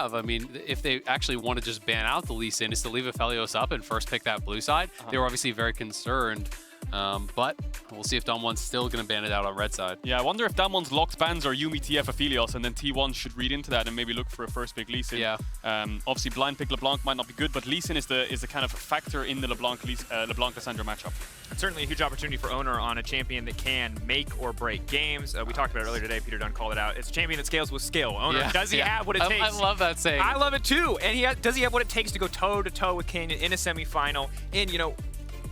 have, I mean, if they actually want to just ban out the Lee Sin, is to leave Aphelios up and first pick that blue side. They were obviously very concerned. But we'll see if Damwon's still going to ban it out on red side. Yeah, I wonder if Damwon's locked bans are Yuumi, TF, Aphelios, and then T1 should read into that and maybe look for a first pick Lee Sin. Yeah. Obviously, blind pick LeBlanc might not be good, but Lee Sin is the kind of factor in the LeBlanc-Lissandra matchup. It's certainly a huge opportunity for Owner on a champion that can make or break games. We talked about it earlier today. Peter Dunn called it out. It's a champion that scales with skill. Owner, does he have what it takes? I love that saying. I love it too. And does he have what it takes to go toe-to-toe with Canyon in a semifinal? And, you know,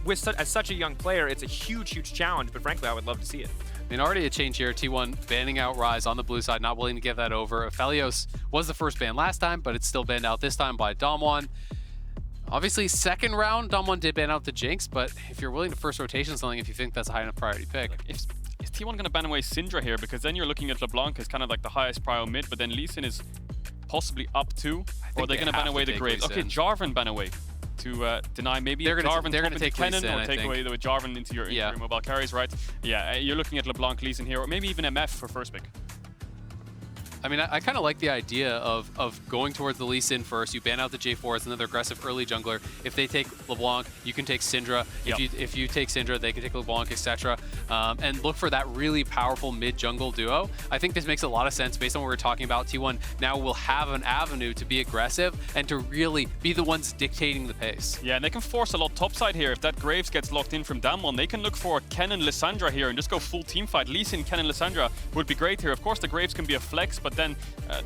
as such a young player, it's a huge, huge challenge, but frankly, I would love to see it. I mean, already a change here. T1 banning out Rise on the blue side, not willing to give that over. Aphelios was the first ban last time, but it's still banned out this time by Damwon. Obviously, second round, Damwon did ban out the Jinx, but if you're willing to first rotation something, if you think that's a high enough priority pick. Is T1 going to ban away Syndra here? Because then you're looking at LeBlanc as kind of like the highest prio mid, but then Lee Sin is possibly up too. Or are they going to ban away the Graves? Okay, Jarvan ban away. To deny maybe they're Jarvan going to take Kennen, Lee Sin, or take away the Jarvan into your mobile carries, right? Yeah, you're looking at LeBlanc, Lee Sin here, or maybe even MF for first pick. I mean, I kind of like the idea of going towards the Lee Sin first. You ban out the J4 as another aggressive early jungler. If they take LeBlanc, you can take Syndra. If you take Syndra, they can take LeBlanc, etc. And look for that really powerful mid-jungle duo. I think this makes a lot of sense based on what we were talking about. T1 now will have an avenue to be aggressive and to really be the ones dictating the pace. Yeah, and they can force a lot topside here. If that Graves gets locked in from Damwon, they can look for Kennen Lissandra here and just go full team fight. Lee Sin, Kennen, Lissandra would be great here. Of course, the Graves can be a flex, but then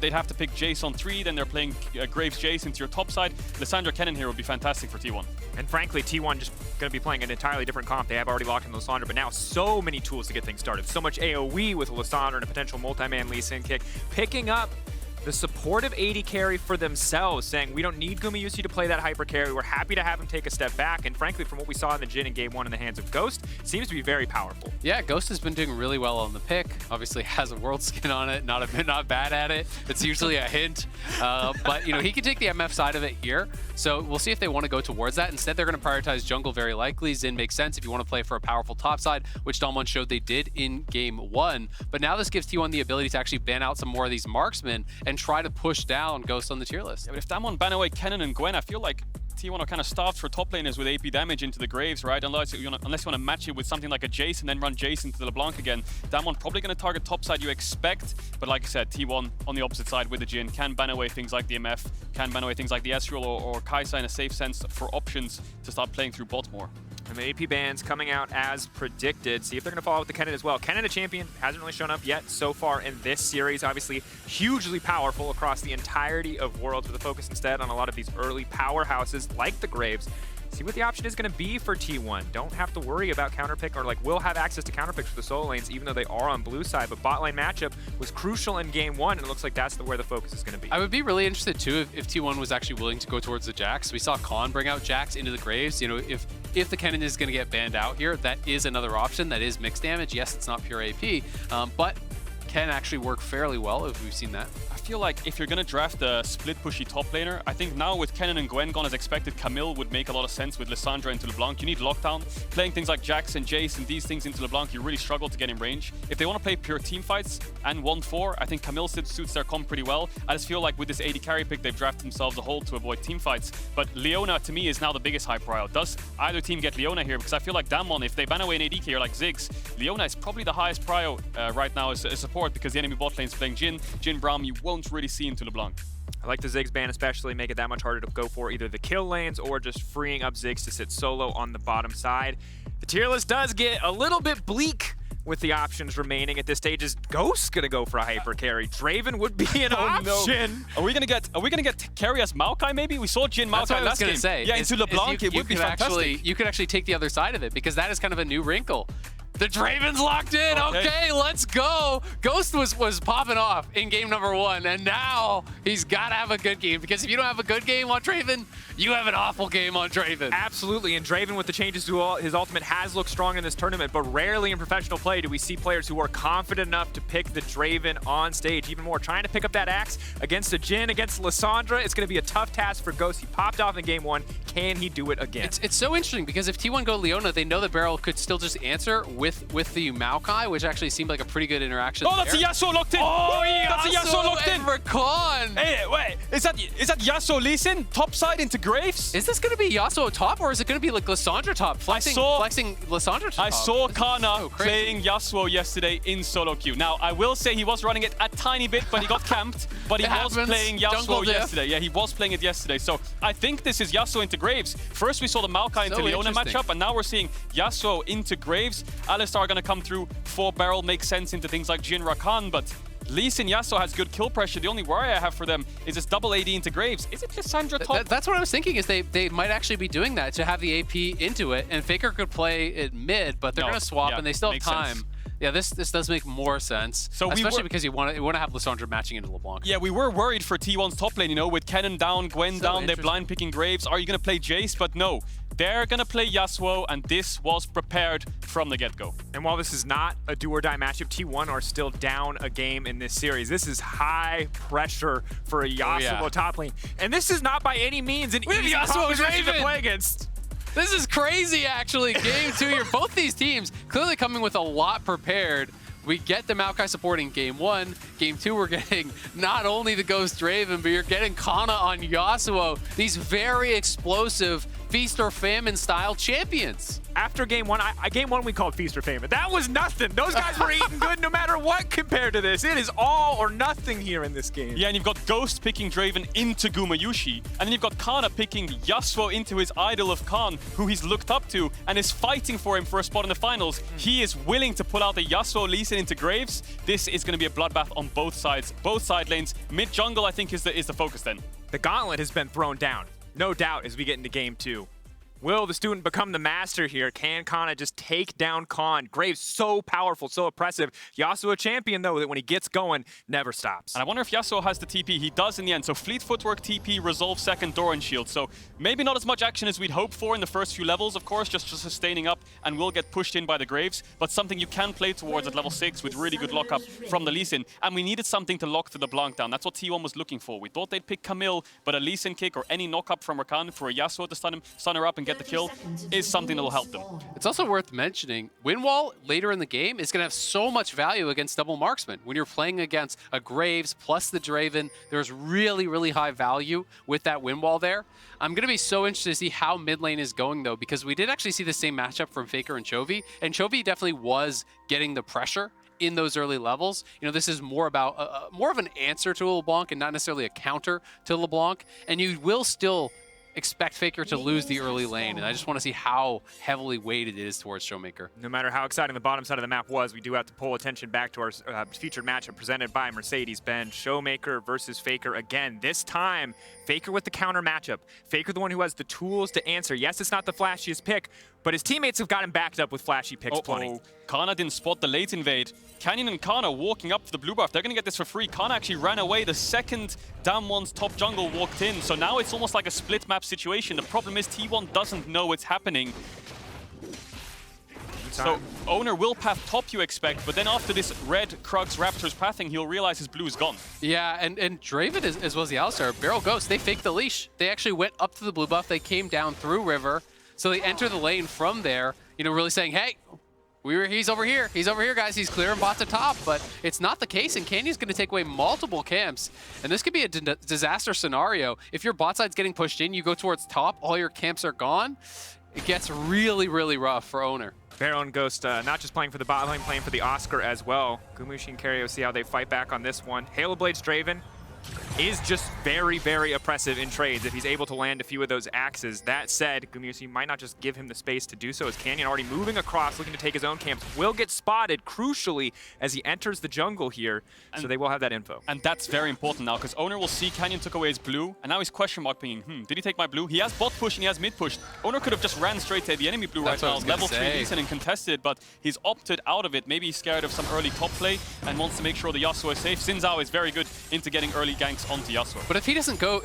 they'd have to pick Jace on 3, then they're playing Graves Jace into your top side. Lissandra Kennen here would be fantastic for T1. And frankly, T1 just going to be playing an entirely different comp. They have already locked in Lissandra, but now so many tools to get things started. So much AoE with Lissandra and a potential multi-man Lee Sin kick. Picking up the supportive AD carry for themselves, saying we don't need Gumayusi to play that hyper carry. We're happy to have him take a step back. And frankly, from what we saw in the Jhin in Game 1 in the hands of Ghost, seems to be very powerful. Yeah, Ghost has been doing really well on the pick. Obviously has a world skin on it, not bad at it. It's usually a hint. But you know, he can take the MF side of it here. So we'll see if they want to go towards that. Instead, they're going to prioritize jungle very likely. Xin makes sense if you want to play for a powerful top side, which Damwon showed they did in Game 1. But now this gives T1 the ability to actually ban out some more of these marksmen and try to push down Ghost on the tier list. Yeah, but if Damwon ban away Kennen and Gwen, I feel like T1 are kind of starved for top laners with AP damage into the Graves, right? Unless you want to match it with something like a Jace and then run Jace into the LeBlanc again. Damwon probably going to target top side, you expect. But like I said, T1 on the opposite side with the Jhin can ban away things like the MF, can ban away things like the Ezreal or Kai'Sa in a safe sense for options to start playing through bot more. And the AP bans coming out as predicted. See if they're going to follow with the Kennen as well. Kennen, a champion, hasn't really shown up yet so far in this series. Obviously, hugely powerful across the entirety of Worlds, with a focus instead on a lot of these early powerhouses like the Graves. See what the option is going to be for T1. Don't have to worry about counterpick, or like will have access to counterpicks for the solo lanes, even though they are on blue side. But bot lane matchup was crucial in Game 1, and it looks like that's where the focus is going to be. I would be really interested too if T1 was actually willing to go towards the Jax. We saw Khan bring out Jax into the Graves. You know, if the Kennen is going to get banned out here, that is another option. That is mixed damage. Yes, it's not pure AP, but can actually work fairly well if we've seen that. I feel like if you're going to draft a split pushy top laner, I think now with Kennen and Gwen gone as expected, Camille would make a lot of sense with Lissandra into LeBlanc. You need lockdown. Playing things like Jax and Jace and these things into LeBlanc, you really struggle to get in range. If they want to play pure team fights and 1-4, I think Camille suits their comp pretty well. I just feel like with this AD carry pick, they've drafted themselves a hole to avoid team fights. But Leona, to me, is now the biggest high prio. Does either team get Leona here? Because I feel like Damwon, if they ban away an AD carry like Ziggs, Leona is probably the highest prio right now as a support, because the enemy bot lane is playing Jhin Braum, you won't really see into LeBlanc. I like the Ziggs ban especially, make it that much harder to go for either the kill lanes or just freeing up Ziggs to sit solo on the bottom side. The tier list does get a little bit bleak with the options remaining at this stage. Is Ghost gonna go for a hyper carry? Draven would be an option. No. Are we gonna get carry as Maokai maybe? We saw Jhin Maokai last game. Say. Yeah, into LeBlanc, it would be fantastic. You could actually take the other side of it, because that is kind of a new wrinkle. The Draven's locked in. Okay, let's go. Ghost was popping off in game number 1, and now he's got to have a good game, because if you don't have a good game on Draven, you have an awful game on Draven. Absolutely, and Draven with the changes to his ultimate has looked strong in this tournament, but rarely in professional play do we see players who are confident enough to pick the Draven on stage. Even more, trying to pick up that axe against a Jhin, against Lissandra, it's going to be a tough task for Ghost. He popped off in game 1. Can he do it again? It's so interesting, because if T1 go Leona, they know that Beryl could still just answer with with the Maokai, which actually seemed like a pretty good interaction. Oh, that's a Yasuo locked in! Oh, that's a Yasuo locked in! and Rakan! Hey, wait, is that Yasuo Lee Sin top side into Graves? Is this going to be Yasuo top, or is it going to be like Lissandra top? Flexing Lissandra top. I saw Kana so playing Yasuo yesterday in solo queue. Now, I will say he was running it a tiny bit, but he got camped. But he was playing Yasuo yesterday. Yeah, he was playing it yesterday. So I think this is Yasuo into Graves. First, we saw the Maokai into Leona matchup, and now we're seeing Yasuo into Graves. Alistar going to come through. 4-barrel makes sense into things like Jhin Rakan, but Lee Sin Yasuo has good kill pressure. The only worry I have for them is this double AD into Graves. Is it Lissandra top? That's what I was thinking, is they might actually be doing that to have the AP into it, and Faker could play it mid, but they're going to swap, and they still have time. Sense. Yeah, this does make more sense, so especially because you want to have Lissandra matching into LeBlanc. Yeah, we were worried for T1's top lane, you know, with Kennen down, Gwen down, they're blind picking Graves. Are you going to play Jace? But no, they're going to play Yasuo, and this was prepared from the get-go. And while this is not a do-or-die matchup, T1 are still down a game in this series. This is high pressure for a Yasuo top lane. And this is not by any means an easy competition to play against. This is crazy, actually. Game 2 here. Both these teams clearly coming with a lot prepared. We get the Maokai support in Game 1. Game 2, we're getting not only the Ghost Draven, but you're getting Kana on Yasuo. These very explosive Feast or Famine style champions. After Game 1, Game 1 we called Feast or Famine. That was nothing. Those guys were eating good no matter what compared to this. It is all or nothing here in this game. Yeah, and you've got Ghost picking Draven into Gumayushi, and then you've got Kana picking Yasuo into his idol of Khan, who he's looked up to and is fighting for him for a spot in the finals. He is willing to pull out the Yasuo Lee Sin into Graves. This is going to be a bloodbath on both sides, both side lanes. Mid jungle, I think, is the focus then. The gauntlet has been thrown down, no doubt, as we get into Game 2. Will the student become the master here? Can Kana just take down Khan? Graves so powerful, so oppressive. Yasuo a champion, though, that when he gets going, never stops. And I wonder if Yasuo has the TP. He does in the end. So Fleet Footwork, TP, Resolve second, Doran Shield. So maybe not as much action as we'd hoped for in the first few levels, of course, just sustaining up and will get pushed in by the Graves. But something you can play towards at level 6 with really good lockup from the Lee Sin. And we needed something to lock to the LeBlanc down. That's what T1 was looking for. We thought they'd pick Camille, but a Lee Sin kick or any knock-up from Rakan for a Yasuo to stun her up and get the kill is something that will help them. It's also worth mentioning, Windwall later in the game is going to have so much value against double marksman. When you're playing against a Graves plus the Draven, there's really, really high value with that Windwall there. I'm going to be so interested to see how mid lane is going, though, because we did actually see the same matchup from Faker and Chovy, and Chovy definitely was getting the pressure in those early levels. You know, this is more about more of an answer to LeBlanc and not necessarily a counter to LeBlanc, and you will still expect Faker to lose the early lane, and I just want to see how heavily weighted it is towards Showmaker. No matter how exciting the bottom side of the map was, we do have to pull attention back to our featured matchup presented by Mercedes-Benz. Showmaker versus Faker again. This time, Faker with the counter matchup. Faker the one who has the tools to answer. Yes, it's not the flashiest pick, but his teammates have got him backed up with flashy picks plenty. Kana didn't spot the late invade. Canyon and Kana walking up to the blue buff. They're going to get this for free. Kana actually ran away the second Damwon's top jungle walked in. So now it's almost like a split map situation. The problem is T1 doesn't know it's happening. So Owner will path top, you expect, but then after this red Krugs Raptors pathing, he'll realize his blue is gone. Yeah, and Draven as well as the Alistar, Barrel Ghost, they faked the leash. They actually went up to the blue buff. They came down through River. So they enter the lane from there, you know, really saying, hey, he's over here. He's over here, guys. He's clearing bot to top, but it's not the case, and Canyon's going to take away multiple camps, and this could be a disaster scenario. If your bot side's getting pushed in, you go towards top, all your camps are gone, it gets really, really rough for Owner. Barrel and Ghost not just playing for the bot lane, playing for the Oscar as well. Gumushi and Kerio see how they fight back on this one. Halo Blade's Draven is just very, very oppressive in trades if he's able to land a few of those axes. That said, Gumushi might not just give him the space to do so, as Canyon already moving across, looking to take his own camps, will get spotted crucially as he enters the jungle here, so they will have that info. And that's very important now, because Owner will see Canyon took away his blue, and now he's question mark pinging, did he take my blue? He has bot push and he has mid push. Owner could have just ran straight to the enemy blue right now, level 3 decent and contested, but he's opted out of it. Maybe he's scared of some early top play and wants to make sure the Yasuo is safe. Xin Zhao is very good into getting early ganks onto Yasuo. But if he doesn't go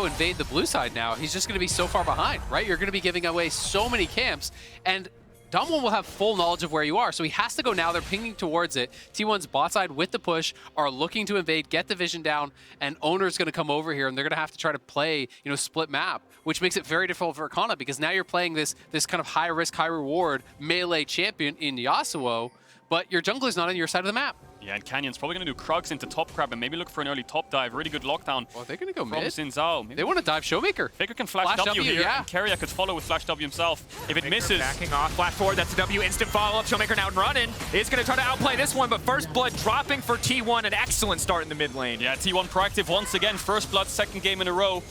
invade the blue side now, he's just going to be so far behind, right? You're going to be giving away so many camps, and Dom1 will have full knowledge of where you are, so he has to go now. They're pinging towards it. T1's bot side with the push are looking to invade, get the vision down, and Owner's going to come over here, and they're going to have to try to play, split map, which makes it very difficult for Arcana because now you're playing this kind of high risk, high reward melee champion in Yasuo, but your jungler's not on your side of the map. Yeah, and Canyon's probably going to do Krugs into top grab and maybe look for an early top dive. Really good lockdown. Well, they're going to go from mid. Xin Zhao. They want to dive Showmaker. Faker can flash W here, yeah. and Keria could follow with flash W himself. If it Faker misses... backing off, flash forward, that's a W, instant follow-up. Showmaker now running. Is going to try to outplay this one, but first blood dropping for T1. An excellent start in the mid lane. Yeah, T1 proactive once again. First blood, second game in a row.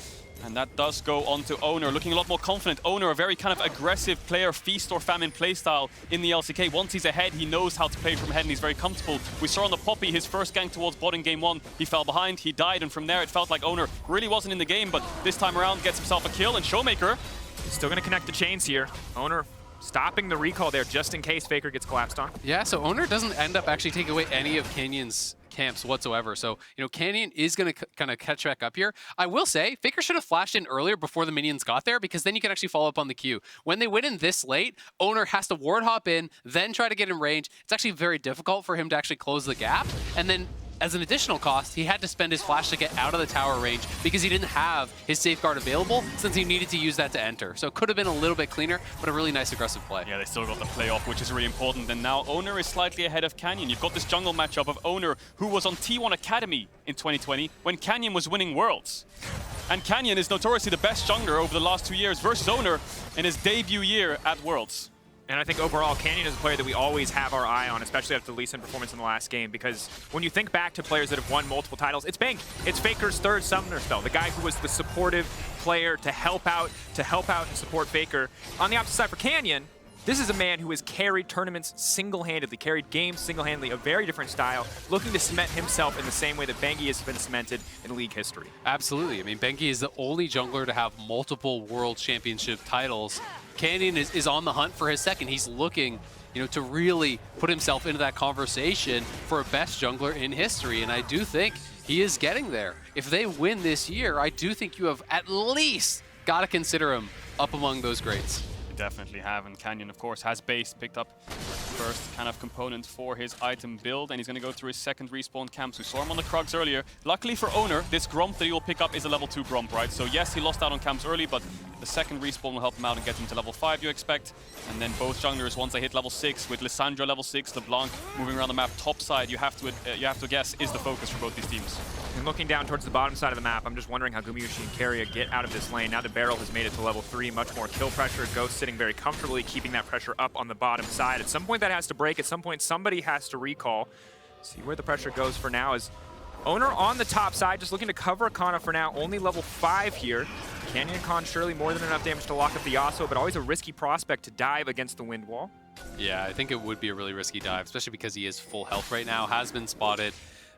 And that does go on to Owner, looking a lot more confident. Owner, a very kind of aggressive player, feast or famine playstyle in the LCK. Once he's ahead, he knows how to play from ahead and he's very comfortable. We saw on the Poppy, his first gank towards bot in game 1. He fell behind, he died, and from there it felt like Owner really wasn't in the game, but this time around gets himself a kill, and Showmaker... Still going to connect the chains here. Owner stopping the recall there just in case Faker gets collapsed on. Yeah, so Owner doesn't end up actually taking away any of Canyon's camps whatsoever. So, Canyon is going to kind of catch back up here. I will say, Faker should have flashed in earlier before the minions got there because then you can actually follow up on the queue. When they went in this late, Owner has to ward hop in, then try to get in range. It's actually very difficult for him to actually close the gap. And then as an additional cost, he had to spend his flash to get out of the tower range because he didn't have his safeguard available since he needed to use that to enter. So it could have been a little bit cleaner, but a really nice aggressive play. Yeah, they still got the playoff, which is really important. And now Owner is slightly ahead of Canyon. You've got this jungle matchup of Owner, who was on T1 Academy in 2020 when Canyon was winning Worlds. And Canyon is notoriously the best jungler over the last 2 years versus Owner in his debut year at Worlds. And I think overall, Canyon is a player that we always have our eye on, especially after the Lee Sin performance in the last game, because when you think back to players that have won multiple titles, it's Bank. It's Faker's third summoner spell, the guy who was the supportive player to help out and support Faker. On the opposite side for Canyon, this is a man who has carried tournaments single-handedly, carried games single-handedly, a very different style, looking to cement himself in the same way that Bengi has been cemented in League history. Absolutely. I mean, Bengi is the only jungler to have multiple World Championship titles. Canyon is on the hunt for his second. He's looking, to really put himself into that conversation for a best jungler in history, and I do think he is getting there. If they win this year, I do think you have at least got to consider him up among those greats. Definitely have, and Canyon, of course, has base picked up first kind of component for his item build, and he's going to go through his second respawn camps. We saw him on the Krugs earlier. Luckily for Owner, this Gromp that he will pick up is a level 2 Gromp, right? So yes, he lost out on camps early, but the second respawn will help him out and get him to level 5, you expect. And then both junglers, once they hit level 6, with Lissandra level 6, LeBlanc moving around the map top side, you have to guess is the focus for both these teams. And looking down towards the bottom side of the map, I'm just wondering how Gumayusi and Keria get out of this lane. Now the Barrel has made it to level 3, much more kill pressure. Ghost sitting very comfortably, keeping that pressure up on the bottom side. At some point that has to break. At some point somebody has to recall. See where the pressure goes for now is Owner on the top side, just looking to cover Arcana for now. Only level 5 here. Canyon Con surely more than enough damage to lock up the Yasuo, but always a risky prospect to dive against the wind wall. Yeah, I think it would be a really risky dive, especially because he is full health right now, has been spotted,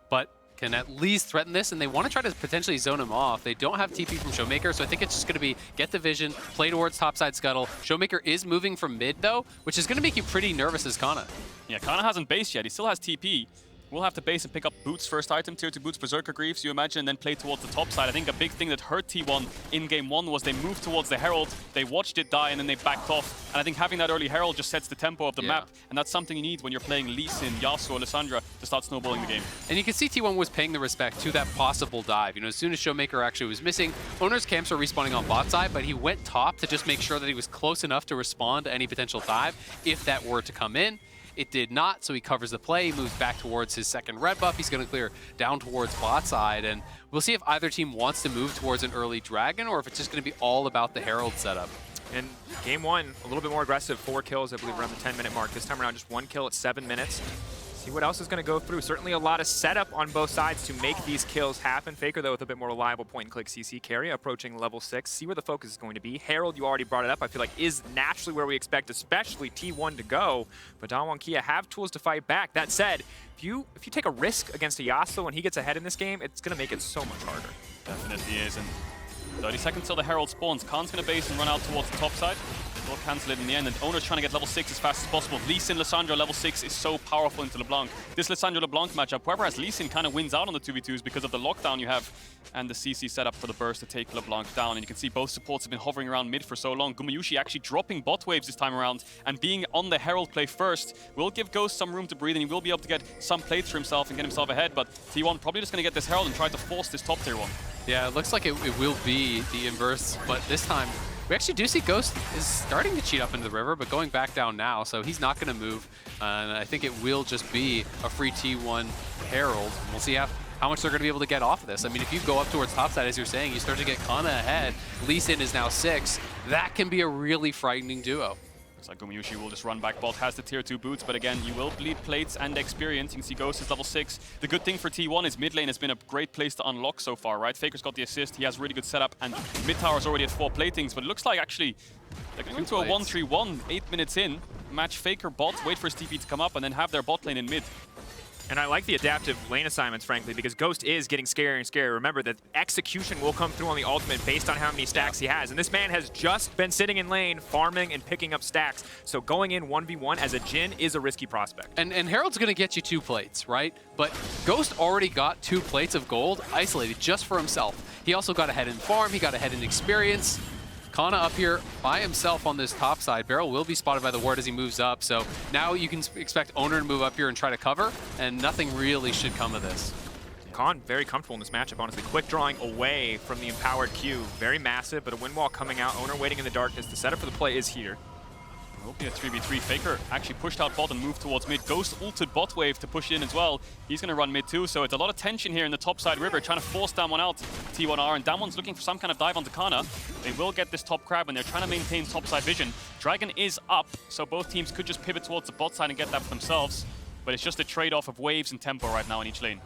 but can at least threaten this, and they want to try to potentially zone him off. They don't have TP from Showmaker, so I think it's just going to be get the vision, play towards topside scuttle. Showmaker is moving from mid, though, which is going to make you pretty nervous as Kana. Yeah, Kana hasn't based yet. He still has TP. We'll have to base and pick up Boots' first item, tier 2 Boots, Berserker Greaves, you imagine, and then play towards the top side. I think a big thing that hurt T1 in game 1 was they moved towards the Herald, they watched it die, and then they backed off. And I think having that early Herald just sets the tempo of the map, and that's something you need when you're playing Lee Sin, Yasuo, Lissandra to start snowballing the game. And you can see T1 was paying the respect to that possible dive. As soon as Showmaker actually was missing, Owner's camps are respawning on bot side, but he went top to just make sure that he was close enough to respond to any potential dive if that were to come in. It did not, so he covers the play, he moves back towards his second red buff. He's going to clear down towards bot side, and we'll see if either team wants to move towards an early dragon or if it's just going to be all about the Herald setup. And game 1, a little bit more aggressive, 4 kills, I believe, around the 10-minute mark. This time around, just 1 kill at 7 minutes. See what else is going to go through. Certainly a lot of setup on both sides to make these kills happen. Faker, though, with a bit more reliable point-and-click CC. Keria approaching level 6. See where the focus is going to be. Herald, you already brought it up, I feel like is naturally where we expect, especially T1 to go. But Dom1 Kia have tools to fight back. That said, if you take a risk against a Yasuo when he gets ahead in this game, it's going to make it so much harder. Definitely is. And 30 seconds till the Herald spawns. Khan's going to base and run out towards the top side. will cancel it in the end, and Owner's trying to get level 6 as fast as possible. Lee Sin, Lissandra, level 6 is so powerful into LeBlanc. This Lissandra-LeBlanc matchup, whoever has Lee Sin kind of wins out on the 2v2s because of the lockdown you have and the CC setup for the burst to take LeBlanc down. And you can see both supports have been hovering around mid for so long. Gumayusi actually dropping bot waves this time around, and being on the Herald play first will give Ghost some room to breathe, and he will be able to get some plates for himself and get himself ahead. But T1 probably just going to get this Herald and try to force this top tier one. Yeah, it looks like it will be the inverse, but this time we actually do see Ghost is starting to cheat up into the river, but going back down now, so he's not going to move. And I think it will just be a free T1 Herald. We'll see how much they're going to be able to get off of this. I mean, if you go up towards topside, as you're saying, you start to get Kana ahead. Lee Sin is now 6. That can be a really frightening duo. Looks like Gumayusi will just run back bot, has the tier 2 boots, but again, you will bleed plates and experience. You can see Ghost is level 6. The good thing for T1 is mid lane has been a great place to unlock so far, right? Faker's got the assist, he has really good setup, and mid tower's already at 4 platings, but it looks like actually they're going to a 1-3-1, 8 minutes in, match Faker bot, wait for his TP to come up, and then have their bot lane in mid. And I like the adaptive lane assignments, frankly, because Ghost is getting scarier and scarier. Remember that execution will come through on the ultimate based on how many stacks he has. And this man has just been sitting in lane, farming and picking up stacks. So going in 1v1 as a Jhin is a risky prospect. And Herald's going to get you 2 plates, right? But Ghost already got 2 plates of gold isolated just for himself. He also got ahead in farm, he got ahead in experience. Kana up here by himself on this top side. Beryl will be spotted by the ward as he moves up, so now you can expect Owner to move up here and try to cover, and nothing really should come of this. Khan very comfortable in this matchup, honestly. Quick drawing away from the empowered Q. Very massive, but a wind wall coming out. Owner waiting in the darkness. The setup for the play is here. It will be a 3v3. Faker actually pushed out bot and moved towards mid. Ghost ulted bot wave to push in as well. He's going to run mid too, so it's a lot of tension here in the top side river, trying to force Damwon out. T1R, and Damwon's looking for some kind of dive onto Kana. They will get this top crab, and they're trying to maintain top side vision. Dragon is up, so both teams could just pivot towards the bot side and get that for themselves. But it's just a trade-off of waves and tempo right now in each lane.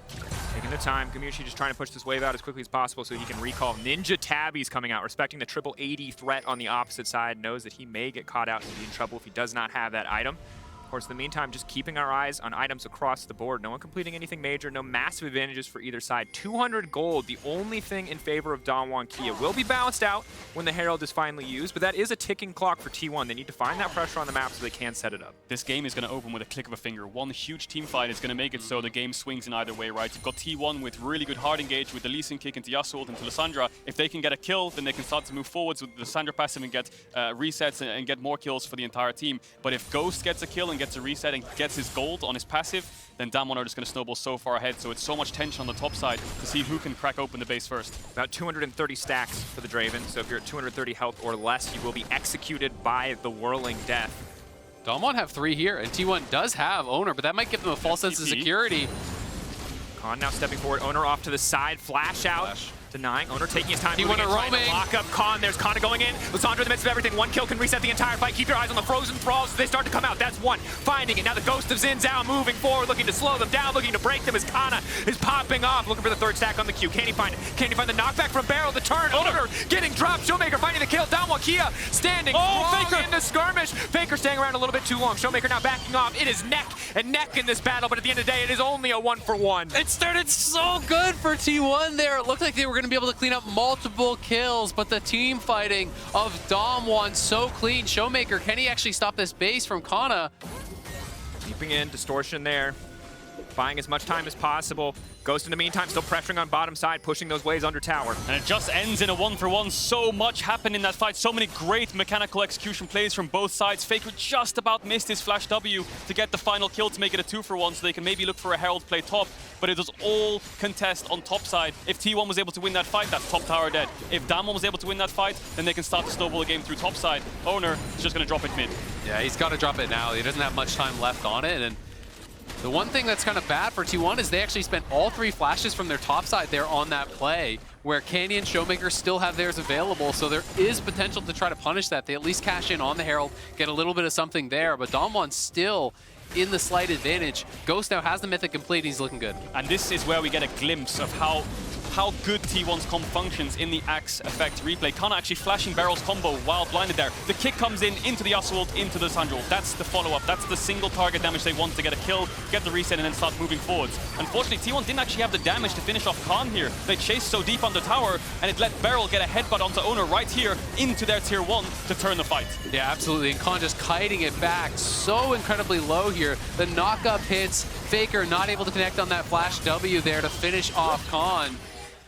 Taking the time, Gumayusi just trying to push this wave out as quickly as possible so he can recall. Ninja Tabby's coming out, respecting the triple AD threat on the opposite side, knows that he may get caught out and be in trouble if he does not have that item. Of course, in the meantime, just keeping our eyes on items across the board. No one completing anything major, no massive advantages for either side. 200 gold, the only thing in favor of Damwon Kia. Will be balanced out when the Herald is finally used, but that is a ticking clock for T1. They need to find that pressure on the map so they can set it up. This game is going to open with a click of a finger. One huge team fight is going to make it so the game swings in either way, right? You've got T1 with really good hard engage with the Lee Sin kick into Yasuo into Lissandra. If they can get a kill, then they can start to move forwards with the Lissandra passive and get resets and get more kills for the entire team. But if Ghost gets a kill and gets a reset and gets his gold on his passive, then Damwon are just going to snowball so far ahead. So it's so much tension on the top side to see who can crack open the base first. About 230 stacks for the Draven, so if you're at 230 health or less, you will be executed by the Whirling Death. Damwon have 3 here, and T1 does have Owner, but that might give them a false sense of security. Khan now stepping forward, Owner off to the side, flash out. Denying, Owner taking his time, T1 moving in, trying to roaming. lock up Khan. There's Kana going in. Lissandra in the midst of everything. 1 kill can reset the entire fight. Keep your eyes on the frozen thralls as they start to come out. That's 1. Finding it. Now the Ghost of Xin Zhao moving forward, looking to slow them down, looking to break them as Kana is popping off, looking for the 3rd stack on the Q. Can he find it? Can he find the knockback from Beryl? The turn. Owner getting dropped. Showmaker finding the kill. Damwon Kia standing strong in the skirmish. Faker staying around a little bit too long. Showmaker now backing off. It is neck and neck in this battle, but at the end of the day, it is only a 1-for-1. It started so good for T1 there. It looked like they were going to be able to clean up multiple kills, but the team fighting of Damwon so clean. Showmaker, can he actually stop this base from Kana? Keeping in, distortion there. Buying as much time as possible. Ghost in the meantime still pressuring on bottom side, pushing those waves under tower. And it just ends in a 1-for-1. So much happened in that fight. So many great mechanical execution plays from both sides. Faker just about missed his flash W to get the final kill to make it a 2-for-1, so they can maybe look for a Herald play top. But it was all contest on top side. If T1 was able to win that fight, that's top tower dead. If Damwon was able to win that fight, then they can start to snowball the game through top side. Owner is just going to drop it mid. Yeah, he's got to drop it now. He doesn't have much time left on it, and the one thing that's kind of bad for T1 is they actually spent all 3 flashes from their top side there on that play, where Canyon and Showmaker still have theirs available, so there is potential to try to punish that. They at least cash in on the Herald, get a little bit of something there, but Damwon's still in the slight advantage. Ghost now has the mythic complete, he's looking good. And this is where we get a glimpse of how how good T1's comp functions in the Axe effect replay. Kana actually flashing Barrel's combo while blinded there. The kick comes in into the Oswald, into the Sandro. That's the follow-up. That's the single target damage they want to get a kill, get the reset, and then start moving forwards. Unfortunately, T1 didn't actually have the damage to finish off Khan here. They chased so deep on the tower, and it let Barrel get a headbutt onto Owner right here into their tier 1 to turn the fight. Yeah, absolutely. And Khan just kiting it back so incredibly low here. The knock-up hits, Faker not able to connect on that flash W there to finish off Khan.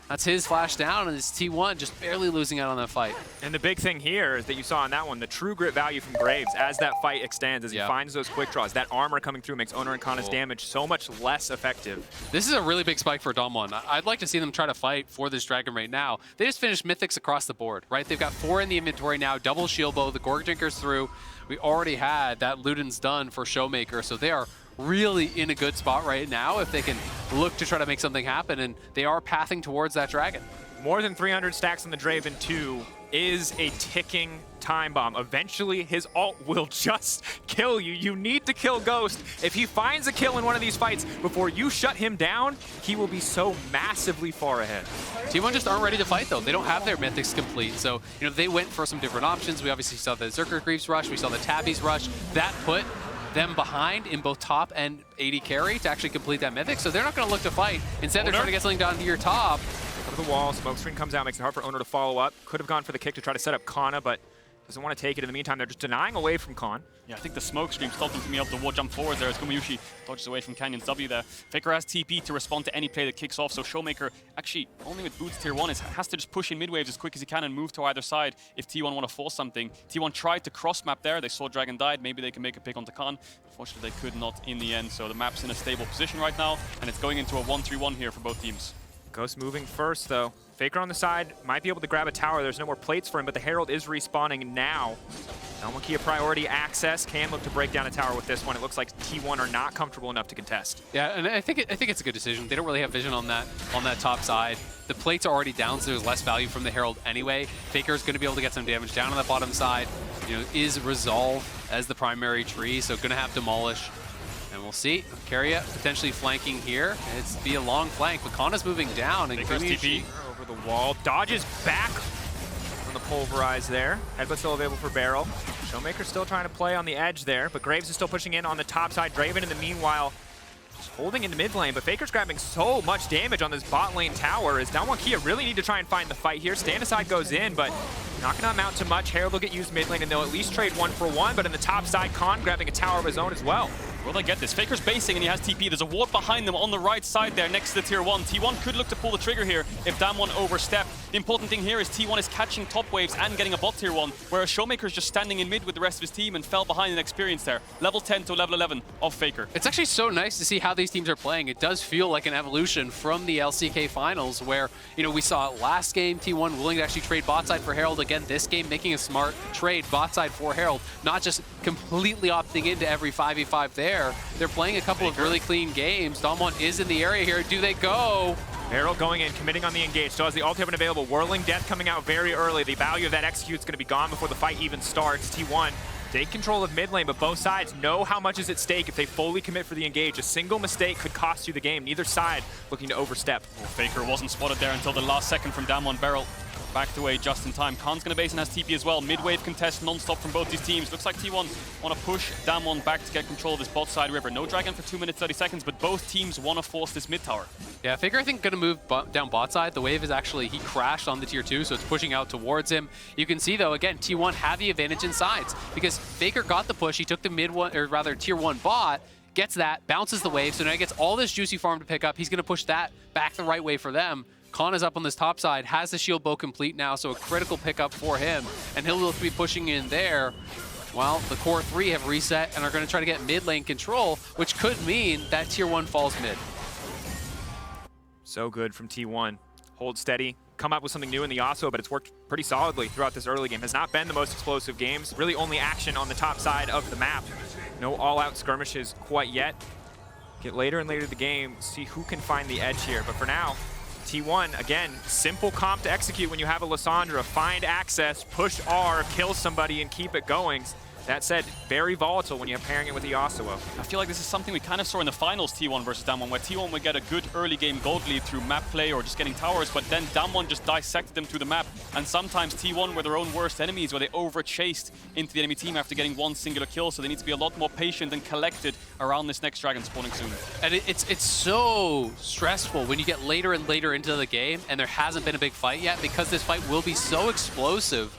That's his flash down, and it's T1 just barely losing out on that fight. And the big thing here is that you saw on that one, the true grit value from Graves as that fight extends, as he finds those quick draws. That armor coming through makes Owner and Kana's damage so much less effective. This is a really big spike for Damwon. I'd like to see them try to fight for this Dragon right now. They just finished Mythics across the board, right? They've got 4 in the inventory now, double shield bow, the Gorg Drinker's through. We already had that Luden's done for Showmaker, so they are really in a good spot right now if they can look to try to make something happen, and they are pathing towards that Dragon. More than 300 stacks on the Draven 2 is a ticking time bomb. Eventually, his ult will just kill you. You need to kill Ghost. If he finds a kill in one of these fights before you shut him down, he will be so massively far ahead. T1 just aren't ready to fight, though. They don't have their Mythics complete, so they went for some different options. We obviously saw the Zerker Greaves rush. We saw the Tabbies rush. That put them behind in both top and AD carry to actually complete that Mythic, so they're not going to look to fight. Instead, they're trying to get something down to your top. Over the wall, smoke screen comes out, makes it hard for Owner to follow up. Could have gone for the kick to try to set up Kana, but doesn't want to take it. In the meantime, they're just denying away from Khan. Yeah, I think the smoke screen stopped him from being able to wall jump forward there as Gumayushi dodges away from Canyon's W there. Faker has TP to respond to any play that kicks off, so Showmaker actually, only with boots tier 1, has to just push in mid waves as quick as he can and move to either side if T1 want to force something. T1 tried to cross map there, they saw Dragon died, maybe they can make a pick onto Khan. Unfortunately, they could not in the end, so the map's in a stable position right now, and it's going into a 1-3-1 here for both teams. Ghost moving first, though. Faker on the side might be able to grab a tower. There's no more plates for him, but the Herald is respawning now. Almakia priority access can look to break down a tower with this one. It looks like T1 are not comfortable enough to contest. Yeah, and I think it's a good decision. They don't really have vision on that top side. The plates are already down, so there's less value from the Herald anyway. Faker's going to be able to get some damage down on the bottom side. Is Resolve as the primary tree, so going to have Demolish. And we'll see. Keria potentially flanking here. It's be a long flank, but Kana's moving down. And TP over the wall. Dodges back on the pulverize there. Headbutt still available for Barrel. Showmaker still trying to play on the edge there, but Graves is still pushing in on the top side. Draven in the meanwhile just holding into mid lane, but Faker's grabbing so much damage on this bot lane tower as Damwon Kia really need to try and find the fight here. Stand aside goes in, but not gonna amount to much. Herald will get used mid lane and they'll at least trade 1-for-1, but in the top side, Khan grabbing a tower of his own as well. Will they get this? Faker's basing and he has TP. There's a ward behind them on the right side there next to the tier 1. T1 could look to pull the trigger here if Damwon overstep. The important thing here is T1 is catching top waves and getting a bot tier 1, whereas Showmaker is just standing in mid with the rest of his team and fell behind in experience there. Level 10 to level 11 of Faker. It's actually so nice to see how these teams are playing. It does feel like an evolution from the LCK finals where, we saw last game T1 willing to actually trade bot side for Herald. Again, this game making a smart trade bot side for Herald, not just completely opting into every 5v5 there. They're playing a couple of really clean games. Damwon is in the area here. Do they go? Herald going in, committing on the engage. Still has the ultimate available. Whirling Death coming out very early. The value of that execute's going to be gone before the fight even starts. T1 take control of mid lane, but both sides know how much is at stake if they fully commit for the engage. A single mistake could cost you the game. Neither side looking to overstep. Well, Faker wasn't spotted there until the last second from Damwon. Barrel backed away just in time. Khan's gonna base and has TP as well. Mid-wave contest non-stop from both these teams. Looks like T1 want to push Damwon back to get control of this bot side river. No Dragon for 2 minutes 30 seconds, but both teams want to force this mid tower. Yeah, Faker I think gonna move down bot side. The wave is actually, he crashed on the tier 2, so it's pushing out towards him. You can see though, again, T1 have the advantage in sides because Faker got the push. He took the mid one, or rather tier 1 bot, gets that, bounces the wave, so now he gets all this juicy farm to pick up. He's gonna push that back the right way for them. Khan is up on this top side, has the shield bow complete now, so a critical pickup for him, and he'll look to be pushing in there. Well, the core 3 have reset and are going to try to get mid lane control, which could mean that tier 1 falls mid. So good from T1. Hold steady, come up with something new in the Yasuo, but it's worked pretty solidly throughout this early game. Has not been the most explosive games, really only action on the top side of the map. No all-out skirmishes quite yet. Get later and later in the game, see who can find the edge here, but for now, T1, again, simple comp to execute when you have a Lissandra. Find access, push R, kill somebody, and keep it going. That said, very volatile when you're pairing it with Yasuo. I feel like this is something we kind of saw in the finals, T1 versus Damwon, where T1 would get a good early game gold lead through map play or just getting towers, but then Damwon just dissected them through the map. And sometimes T1 were their own worst enemies, where they over-chased into the enemy team after getting one singular kill, so they need to be a lot more patient and collected around this next dragon spawning soon. And it's so stressful when you get later and later into the game and there hasn't been a big fight yet, because this fight will be so explosive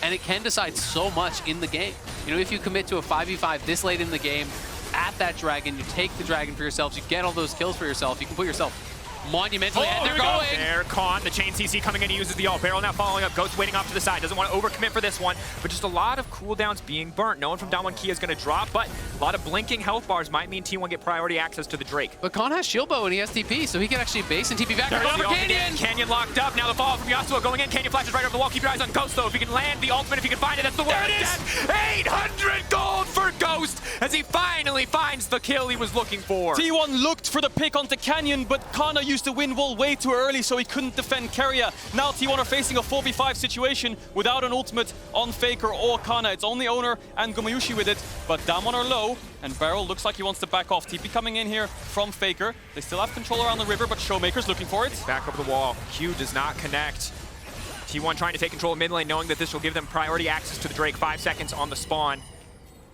and it can decide so much in the game. You know, if you commit to a 5v5 this late in the game at that dragon, you take the dragon for yourselves, you get all those kills for yourself, you can put yourself monumentally, and they're going. There, Khan, the chain CC coming in, he uses the ult. Barrel now following up, Ghost waiting off to the side. Doesn't want to overcommit for this one, but just a lot of cooldowns being burnt. No one from Damwon Kia is going to drop, but a lot of blinking health bars might mean T1 get priority access to the Drake. But Khan has shield bow and he has TP, so he can actually base and TP back. There's the Canyon! Canyon locked up. Now the follow from Yasuo going in. Canyon flashes right over the wall. Keep your eyes on Ghost, though. If he can land the ultimate, if he can find it, that's the word. There it is! 800 gold for Ghost as he finally finds the kill he was looking for. T1 looked for the pick onto Canyon, but Kana used the wind wall way too early, so he couldn't defend Keria. Now T1 are facing a 4v5 situation without an ultimate on Faker or Kana. It's only Owner and Gumayushi with it, but Damwon are low, and Beryl looks like he wants to back off. TP coming in here from Faker. They still have control around the river, but Showmaker's looking for it. Back over the wall. Q does not connect. T1 trying to take control of mid lane, knowing that this will give them priority access to the Drake. 5 seconds on the spawn.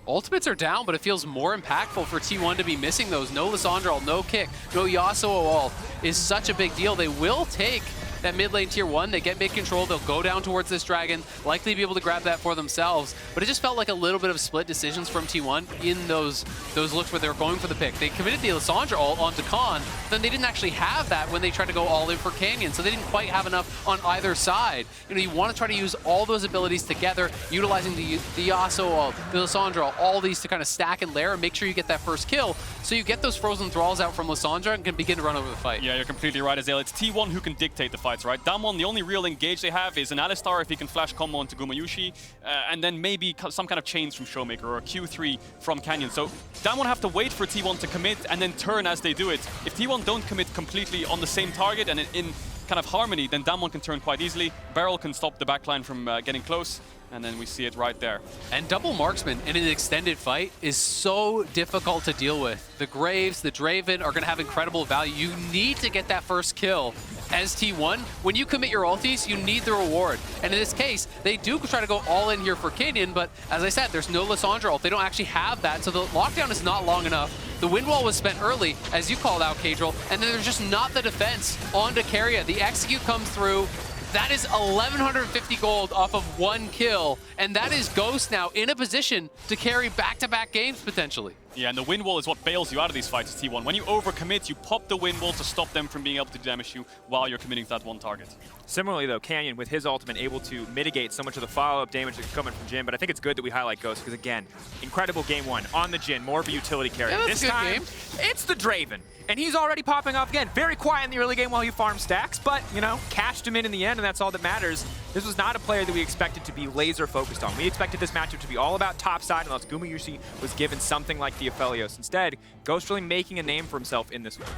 Ultimates are down, but it feels more impactful for T1 to be missing those. No Lissandra, no kick, no Yasuo ult is such a big deal. They will take that mid lane tier 1. They get mid control. They'll go down towards this dragon, likely be able to grab that for themselves. But it just felt like a little bit of split decisions from T1 in those looks where they were going for the pick. They committed the Lissandra ult onto Khan, then they didn't actually have that when they tried to go all in for Canyon, so they didn't quite have enough on either side. You know, you want to try to use all those abilities together, utilizing the Yasuo ult, the Lissandra ult, all these to kind of stack and layer and make sure you get that first kill, so you get those frozen thralls out from Lissandra and can begin to run over the fight. Yeah, you're completely right, Azale. It's T1 who can dictate the fights, right? Damwon, the only real engage they have is an Alistar if he can flash combo into Gumayushi, and then maybe some kind of chains from Showmaker or a Q3 from Canyon. So Damwon have to wait for T1 to commit and then turn as they do it. If T1 don't commit completely on the same target and in kind of harmony, then Damwon can turn quite easily. Beryl can stop the backline from getting close, and then we see it right there. And double marksman in an extended fight is so difficult to deal with. The Graves, the Draven are going to have incredible value. You need to get that first kill as T1. When you commit your ultis, you need the reward. And in this case, they do try to go all in here for Canyon, but as I said, there's no Lissandra ult. They don't actually have that, so the lockdown is not long enough. The wind wall was spent early, as you called out, Kadril, and then there's just not the defense onto Keria. The execute comes through. That is 1,150 gold off of one kill, and that is Ghost now in a position to carry back-to-back games potentially. Yeah, and the wind wall is what bails you out of these fights as T1. When you overcommit, you pop the wind wall to stop them from being able to damage you while you're committing to that one target. Similarly, though, Canyon, with his ultimate, able to mitigate so much of the follow-up damage that's coming from Jhin, but I think it's good that we highlight Ghost, because again, incredible game 1 on the Jhin, more of a utility carry. Yeah, this time, it's the Draven, and he's already popping off again. Very quiet in the early game while he farms stacks, but, you know, cashed him in the end, and that's all that matters. This was not a player that we expected to be laser-focused on. We expected this matchup to be all about top side, unless Gumayushi was given something like the Aphelios. Instead, Ghost really making a name for himself in this one.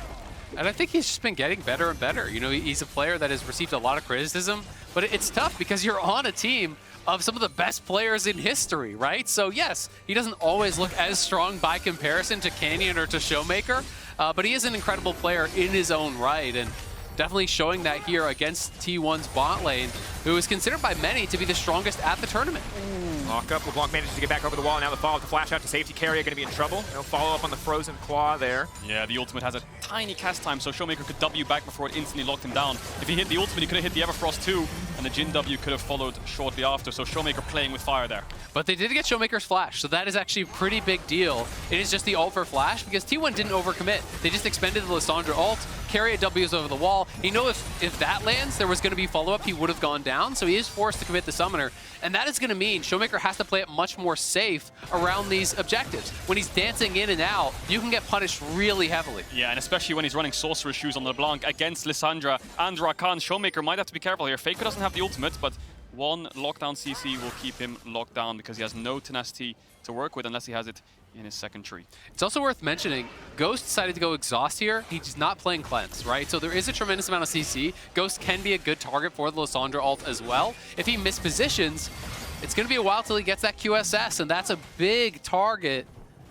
And I think he's just been getting better and better. You know, he's a player that has received a lot of criticism, but it's tough because you're on a team of some of the best players in history, right? So yes, he doesn't always look as strong by comparison to Canyon or to Showmaker, but he is an incredible player in his own right, and definitely showing that here against T1's bot lane, who is considered by many to be the strongest at the tournament. Lock up, LeBlanc manages to get back over the wall. Now the follow-up to flash out to safety. Keria going to be in trouble. No follow-up on the frozen claw there. Yeah, the ultimate has a tiny cast time, so Showmaker could W back before it instantly locked him down. If he hit the ultimate, he could have hit the Everfrost too, and the Jhin W could have followed shortly after, so Showmaker playing with fire there. But they did get Showmaker's flash, so that is actually a pretty big deal. It is just the ult for flash, because T1 didn't overcommit. They just expended the Lissandra ult, Keria W's over the wall. You know, if that lands, there was going to be follow-up, he would have gone down, so he is forced to commit the Summoner. And that is going to mean Showmaker has to play it much more safe around these objectives. When he's dancing in and out, you can get punished really heavily. Yeah, and especially when he's running Sorcerer's Shoes on LeBlanc against Lissandra and Rakan. Showmaker might have to be careful here. Faker doesn't have the ultimate, but one lockdown CC will keep him locked down because he has no tenacity to work with unless he has it in his second tree. It's also worth mentioning, Ghost decided to go Exhaust here. He's not playing Cleanse, right? So there is a tremendous amount of CC. Ghost can be a good target for the Lissandra ult as well. If he mispositions, it's going to be a while till he gets that QSS, and that's a big target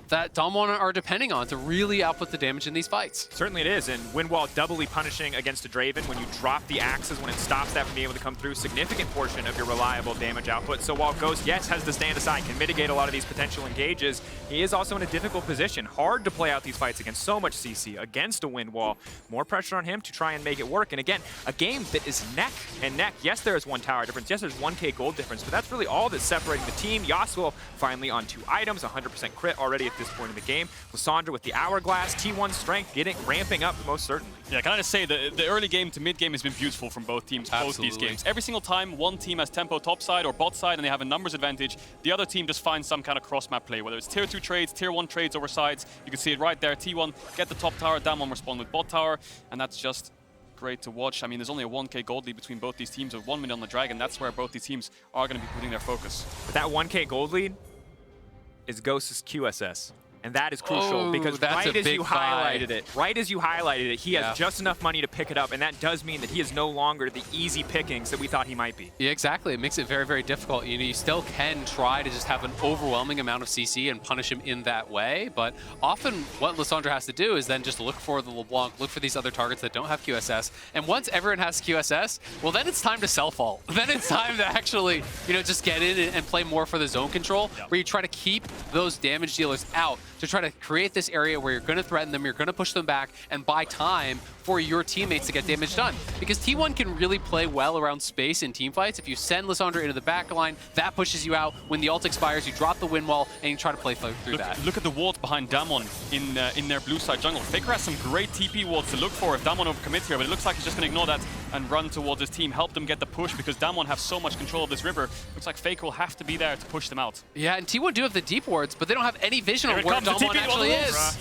that Damwon are depending on to really output the damage in these fights. Certainly it is, and Windwall doubly punishing against a Draven when you drop the axes, when it stops that from being able to come through, significant portion of your reliable damage output. So while Ghost, yes, has to stand aside, can mitigate a lot of these potential engages, he is also in a difficult position. Hard to play out these fights against so much CC, against a Windwall. More pressure on him to try and make it work. And again, a game that is neck and neck. Yes, there is 1 tower difference. Yes, there's 1K gold difference, but that's really all that's separating the team. Yasuo finally on 2 items, 100% crit already at this point in the game. Lissandra with the hourglass, T1 strength ramping up most certainly. Yeah, can I just say the early game to mid game has been beautiful from both teams, both these games. Every single time one team has tempo top side or bot side and they have a numbers advantage, the other team just finds some kind of cross map play, whether it's tier 2 trades, tier 1 trades over sides. You can see it right there. T1 get the top tower, Damwon respond with bot tower, and that's just great to watch. I mean, there's only a 1K gold lead between both these teams with 1 minute on the Dragon. That's where both these teams are going to be putting their focus. But that 1K gold lead is Ghost's QSS. And that is crucial because right as you highlighted it, he has just enough money to pick it up, and that does mean that he is no longer the easy pickings that we thought he might be. Yeah, exactly. It makes it very, very difficult. You know, you still can try to just have an overwhelming amount of CC and punish him in that way, but often what Lissandra has to do is then just look for the LeBlanc, look for these other targets that don't have QSS, and once everyone has QSS, well, then it's time to self-ult. Then it's time to actually, you know, just get in and play more for the zone control, where you try to keep those damage dealers out, to try to create this area where you're going to threaten them, you're going to push them back, and buy time for your teammates to get damage done. Because T1 can really play well around space in team fights. If you send Lissandra into the back line, that pushes you out. When the ult expires, you drop the wind wall, and you try to play through that. Look at the wards behind Damwon in their blue side jungle. Faker has some great TP wards to look for if Damwon overcommits here, but it looks like he's just going to ignore that and run towards his team, help them get the push, because Damwon have so much control of this river. Looks like Faker will have to be there to push them out. Yeah, and T1 do have the deep wards, but they don't have any vision of where Damwon actually is.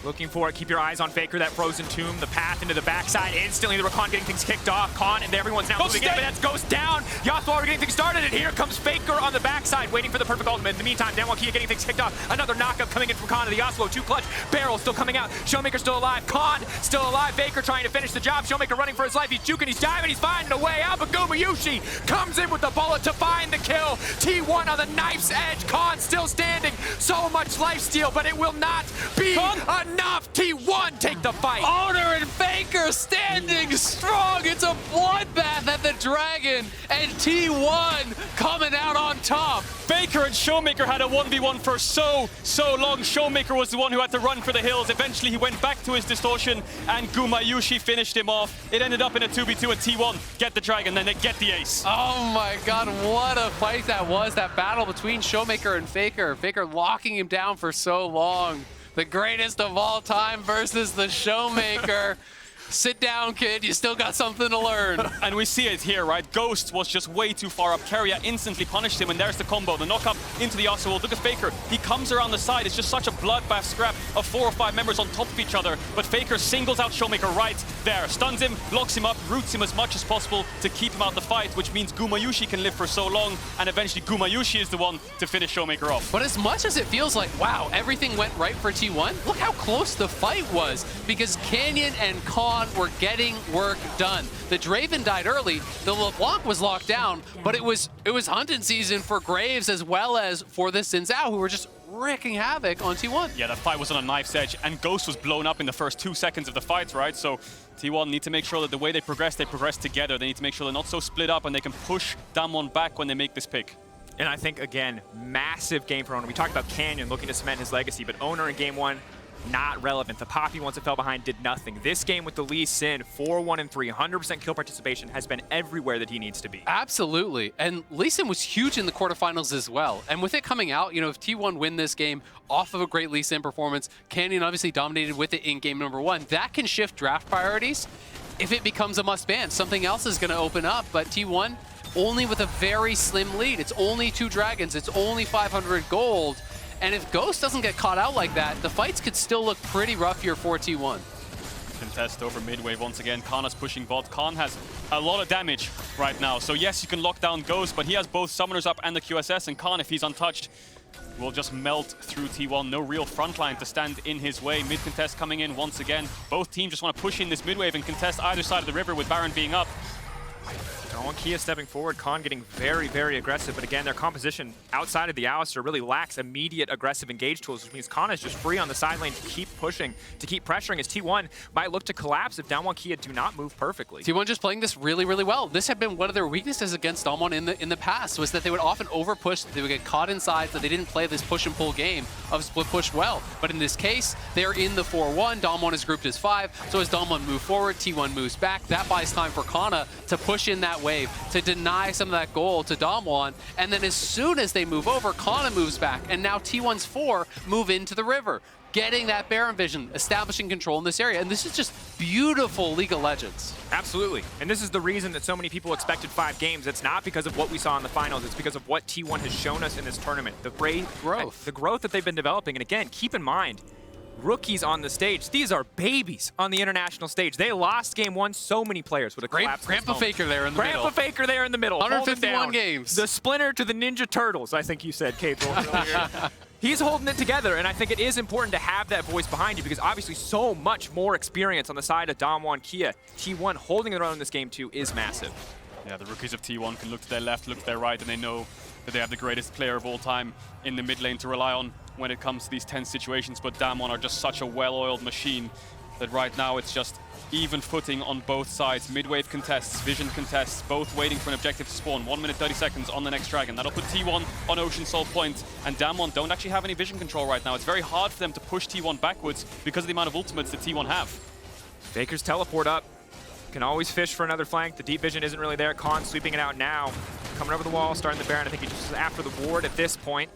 Looking for it. Keep your eyes on Faker, that frozen tomb, the path into the backside. Instantly, the Rakan getting things kicked off. Khan and everyone's now moving in, but that's Ghost down. Yasuo already getting things started, and here comes Faker on the backside, waiting for the perfect ultimate. In the meantime, Damwon Kia getting things kicked off. Another knockup coming in from Khan to the Yasuo. 2 clutch. Barrel still coming out. Showmaker still alive. Khan still alive. Faker trying to finish the job. Showmaker running for his life. He's juking, he's diving, he's finding a way out, but Gumayushi comes in with the bullet to find the kill. T1 on the knife's edge. Khan still standing. So much lifesteal, but it will not be enough. T1 take the fight. Owner and Faker standing strong. It's a bloodbath at the Dragon, and T1 coming out on top. Faker and Showmaker had a 1v1 for so long. Showmaker was the one who had to run for the hills. Eventually, he went back to his distortion, and Gumayushi finished him off. It ended up in a 2v2, and T1 get the Dragon, then they get the ace. Oh my god, what a fight that was. That battle between Showmaker and Faker. Faker locking him down for so long. The greatest of all time versus the Showmaker. Sit down, kid. You still got something to learn. And we see it here, right? Ghost was just way too far up. Keria instantly punished him, and there's the combo. The knock-up into the Yasuo. Look at Faker. He comes around the side. It's just such a bloodbath scrap of 4 or 5 members on top of each other. But Faker singles out Showmaker right there. Stuns him, locks him up, roots him as much as possible to keep him out the fight, which means Gumayushi can live for so long, and eventually Gumayushi is the one to finish Showmaker off. But as much as it feels like, wow, everything went right for T1, look how close the fight was, because Canyon and Khan were getting work done. The Draven died early, the LeBlanc was locked down, but it was hunting season for Graves as well as for the Xin Zhao, who were just wreaking havoc on T1. Yeah, that fight was on a knife's edge, and Ghost was blown up in the first 2 seconds of the fight, right? So T1 need to make sure that the way they progress together. They need to make sure they're not so split up, and they can push Damwon back when they make this pick. And I think, again, massive game for Owner. We talked about Canyon looking to cement his legacy, but Owner in game 1, not relevant. The Poppy, once it fell behind, did nothing. This game with the Lee Sin, 4-1-3, 100% kill participation, has been everywhere that he needs to be. Absolutely. And Lee Sin was huge in the quarterfinals as well. And with it coming out, you know, if T1 win this game off of a great Lee Sin performance, Canyon obviously dominated with it in game number 1. That can shift draft priorities if it becomes a must ban. Something else is going to open up, but T1 only with a very slim lead. It's only 2 dragons. It's only 500 gold. And if Ghost doesn't get caught out like that, the fights could still look pretty rough here for T1. Contest over mid-wave once again. Khan is pushing bot. Khan has a lot of damage right now. So yes, you can lock down Ghost, but he has both Summoners up and the QSS, and Khan, if he's untouched, will just melt through T1. No real frontline to stand in his way. Mid-contest coming in once again. Both teams just want to push in this mid-wave and contest either side of the river with Baron being up. Damwon Kia stepping forward, Khan getting very, very aggressive, but again, their composition outside of the Alistair really lacks immediate aggressive engage tools, which means Khan is just free on the side lane to keep pushing, to keep pressuring, as T1 might look to collapse if Damwon Kia do not move perfectly. T1 just playing this really, really well. This had been one of their weaknesses against Damwon in the past, was that they would often over-push, they would get caught inside, so they didn't play this push and pull game of split push well. But in this case, they're in the 4-1, Damwon is grouped as 5, so as Damwon move forward, T1 moves back. That buys time for Kana to push in that wave, to deny some of that goal to Damwon, and then as soon as they move over, Kana moves back, and now T1's 4 move into the river, getting that Baron vision, establishing control in this area, and this is just beautiful League of Legends. Absolutely, and this is the reason that so many people expected 5 games. It's not because of what we saw in the finals, it's because of what T1 has shown us in this tournament. The growth that they've been developing, and again, keep in mind, rookies on the stage. These are babies on the international stage. They lost game 1. So many players would have collapsed. Grandpa Faker there in the middle. Grandpa Faker there in the middle. 151 games. The Splinter to the Ninja Turtles, I think you said, Kate. He's holding it together, and I think it is important to have that voice behind you because obviously so much more experience on the side of Damwon Kia. T1 holding their own in this game too is massive. Yeah, the rookies of T1 can look to their left, look to their right, and they know that they have the greatest player of all time in the mid lane to rely on when it comes to these tense situations. But Damwon are just such a well-oiled machine that right now it's just even footing on both sides. Mid-wave contests, vision contests, both waiting for an objective to spawn. 1 minute 30 seconds on the next dragon. That'll put T1 on Ocean Soul Point, and Damwon don't actually have any vision control right now. It's very hard for them to push T1 backwards because of the amount of ultimates that T1 have. Faker's teleport up. Can always fish for another flank. The deep vision isn't really there. Khan sweeping it out now. Coming over the wall, starting the Baron. I think he's just after the ward at this point.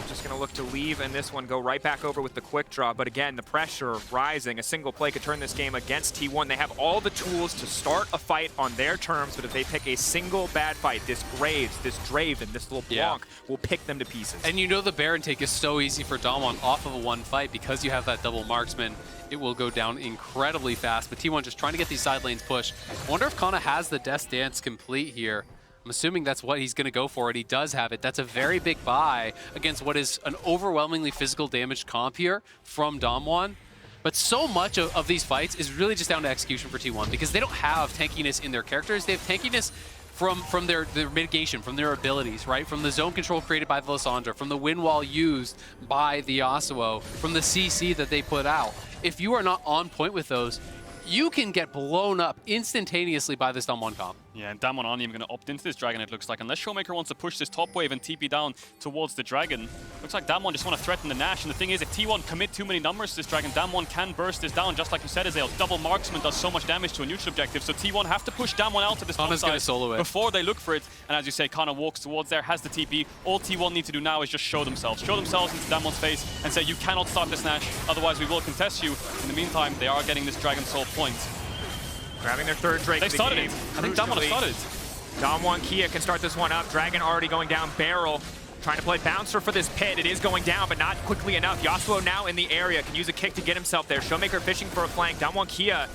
Just going to look to leave, and this one go right back over with the quick draw. But again, the pressure rising. A single play could turn this game against T1. They have all the tools to start a fight on their terms, but if they pick a single bad fight, this Graves, this Draven, this little Blanc will pick them to pieces. And you know the Baron take is so easy for Damwon off of a one fight because you have that double marksman. It will go down incredibly fast, but T1 just trying to get these side lanes pushed. I wonder if Kana has the Death Dance complete here. I'm assuming that's what he's going to go for, and he does have it. That's a very big buy against what is an overwhelmingly physical damage comp here from Damwon. But so much of these fights is really just down to execution for T1 because they don't have tankiness in their characters. They have tankiness from their mitigation, from their abilities, right? From the zone control created by the Lissandra, from the wind wall used by the Yasuo, from the CC that they put out. If you are not on point with those, you can get blown up instantaneously by this Damwon comp. Yeah, and Damwon aren't even going to opt into this dragon, it looks like. Unless Showmaker wants to push this top wave and TP down towards the dragon. Looks like Damwon just want to threaten the Nash. And the thing is, if T1 commit too many numbers to this dragon, Damwon can burst this down, just like you said, Azael. Double marksman does so much damage to a neutral objective. So T1 have to push Damwon out to this top side solo it before they look for it. And as you say, Kana walks towards there, has the TP. All T1 need to do now is just show themselves. Show themselves into Damwon's face and say, you cannot start this Nash, otherwise we will contest you. In the meantime, they are getting this Dragon Soul point. Grabbing their third Drake. They started it. I think Damwon started. Damwon Kia can start this one up. Dragon already going down. Barrel trying to play bouncer for this pit. It is going down, but not quickly enough. Yasuo now in the area. Can use a kick to get himself there. Showmaker fishing for a flank. Damwon Kia